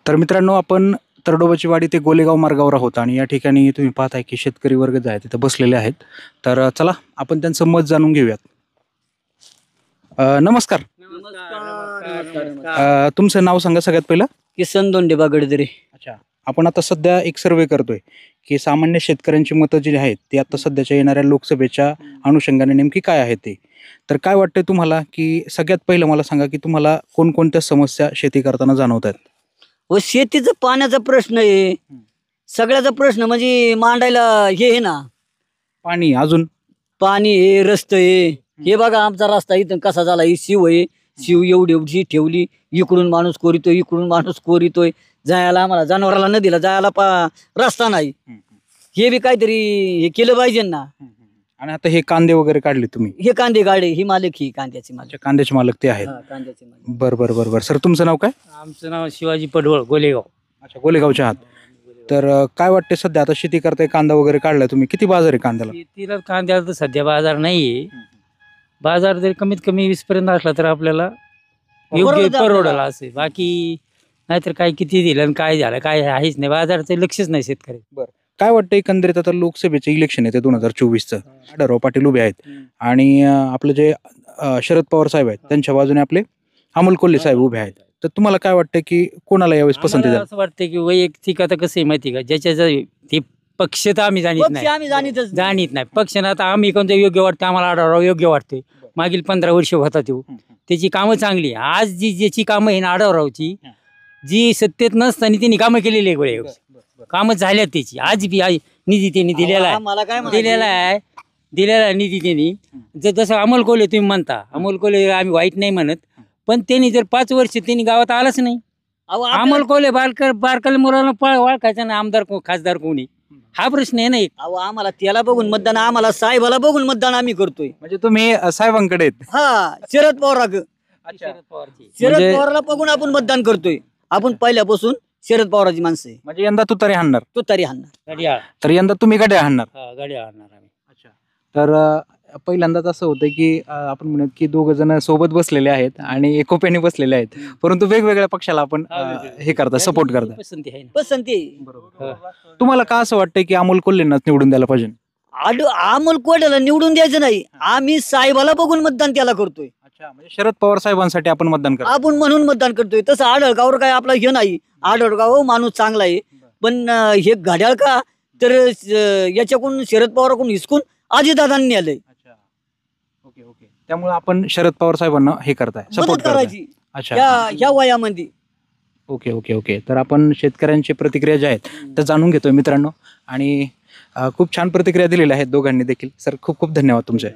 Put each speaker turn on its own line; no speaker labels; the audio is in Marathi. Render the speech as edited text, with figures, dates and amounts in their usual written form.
तर मित्रांनो, आपण तरडोबाची वाडी ते गोलेगाव मार्गावर आहोत आणि या ठिकाणी तुम्ही पाहताय की शेतकरी वर्ग जे आहे तिथे बसलेले आहेत. तर चला आपण त्यांचं मत जाणून घेऊयात. नमस्कार. तुमचं नाव सांगा सगळ्यात पहिलं.
किसन दोंडेबा गडदरे.
अच्छा, आपण आता सध्या एक सर्वे करतोय की सामान्य शेतकऱ्यांची मतं जी आहेत ती आता सध्याच्या येणाऱ्या लोकसभेच्या अनुषंगाने नेमकी काय आहे ते. तर काय वाटतंय तुम्हाला, की सगळ्यात पहिलं मला सांगा की तुम्हाला कोणकोणत्या समस्या शेती करताना जाणवत आहेत?
व शेतीचा पाण्याचा प्रश्न आहे, सगळ्याचा प्रश्न म्हणजे मांडायला हे आहे ना,
पाणी, अजून
पाणी आहे, रस्ते आहे. हे बघा आमचा रस्ता इथं कसा झाला, ही शिव आहे, शिव एवढी एवढी ठेवली, इकडून माणूस कोरितोय, इकडून माणूस कोरितोय, जायला आम्हाला जनावराला नदीला जायला रस्ता नाही. हे बी काहीतरी हे केलं पाहिजे ना.
आणि आता हे कांदे वगैरे काढले तुम्ही,
हे कांदे गाडे, ही मालक, ही कांद्याची मालक.
अच्छा, कांद्याचे मालक ते आहेत.
कांद्याची मालक.
बर. सर, तुमचं नाव काय?
आमचं नाव शिवाजी पडवळ, गोलेगाव.
अच्छा, गोलेगावचे आहात. तर काय वाटते सध्या आता शेती करताय, कांदा वगैरे काढलाय तुम्ही, किती बाजार आहे कांद्याला?
शेतीला कांद्याला तर सध्या बाजार नाहीये. बाजार जरी कमीत कमी 20 पर्यंत असला तर आपल्याला योग्य परवडला असेल. बाकी नाहीतर काय किती दिलं आणि काय झालं काय आहेच नाही, बाजाराचं लक्षच नाही शेतकरी.
बरं, काय वाटतं एकंदरीत आता लोकसभेचे इलेक्शन येते 2024चं, आढळराव पाटील उभे आहेत आणि आपले जे शरद पवार साहेब आहेत त्यांच्या बाजूने आपले अमोल कोल्हे साहेब उभे आहेत. तर तुम्हाला काय वाटतं की कोणाला यावेळेस पसंती द्याल?
असं वाटतं की वैयक्तिक आता कसं आहे माहिती का, ज्याच्या ते पक्ष तर आम्ही जाणीत
पक्ष आम्ही जाणीतच
जाणीत नाही. पक्षानं आता आम्ही कोणतं योग्य वाटतं, आम्हाला आढळराव योग्य वाटते. मागील 15 वर्ष होता तो, त्याची कामं चांगली. आज ज्याची कामं आहे ना आढळरावची, जी सत्तेत नसताना त्यांनी कामं केलेली आहे, कामं झाल्यात त्याची. आज बी निधी त्यांनी दिलेला आहे, दिलेला आहे निधी त्यांनी. जसं अमोल कोल्हे तुम्ही म्हणता, अमोल कोल्हे आम्ही वाईट नाही म्हणत, पण त्यांनी जर 5 वर्ष त्यांनी गावात आलंच नाही. अमोल कोल्हे बारकाल मुलांना ओळखायचा ना, आमदार खासदार कोणी, हा प्रश्न आहे ना एक.
आम्हाला त्याला बघून मतदान, आम्हाला साहेबाला बघून मतदान आम्ही करतोय.
म्हणजे तुम्ही साहेबांकडे आहेत?
हा, शरद पवार. शरद पवारला बघून आपण मतदान करतोय. आपण पहिल्यापासून शरद पवाराची माणसं आहे.
म्हणजे यंदा तुतारी हाणणार?
तुतारी हाणणार.
तर यंदा तुम्ही गाड्या हाणणार?
गाड्या हाणणार आम्ही.
अच्छा, तर पहिल्यांदाच असं होतं की आपण म्हणत की 2 जण सोबत बसलेले आहेत आणि एकोप्याने बसलेले आहेत, परंतु वेगवेगळ्या पक्षाला आपण हे करता, सपोर्ट करता.
पसंती आहे ना.
पसंती.
तुम्हाला का असं वाटतंय की अमोल कोल्हेंनाच निवडून द्यायला पाहिजे?
अमोल कोल्हेला निवडून द्यायचं नाही, आम्ही साहेबाला बघून मतदान त्याला करतोय.
अच्छा, म्हणजे शरद पवार साहेबांसाठी आपण मतदान करतो.
आपण म्हणून मतदान करतोय. तसं आढळगावर काय आपला हे नाही. आढळगाव माणूस चांगला आहे, पण हे घड्याळ का तर याच्याकडून शरद पवाराकडून हिसकून अजितदादांनी आलंय.
ओके. त्यामुळे आपण शरद पवार साहेबांना हे करताय, सपोर्ट करायची. अच्छा,
या वयामध्ये.
ओके. तर आपण शेतकऱ्यांची प्रतिक्रिया ज्या आहेत त्या जाणून घेतोय मित्रांनो, आणि खूप छान प्रतिक्रिया दिलेल्या आहेत दोघांनी देखील. सर, खूप खूप धन्यवाद तुमचे.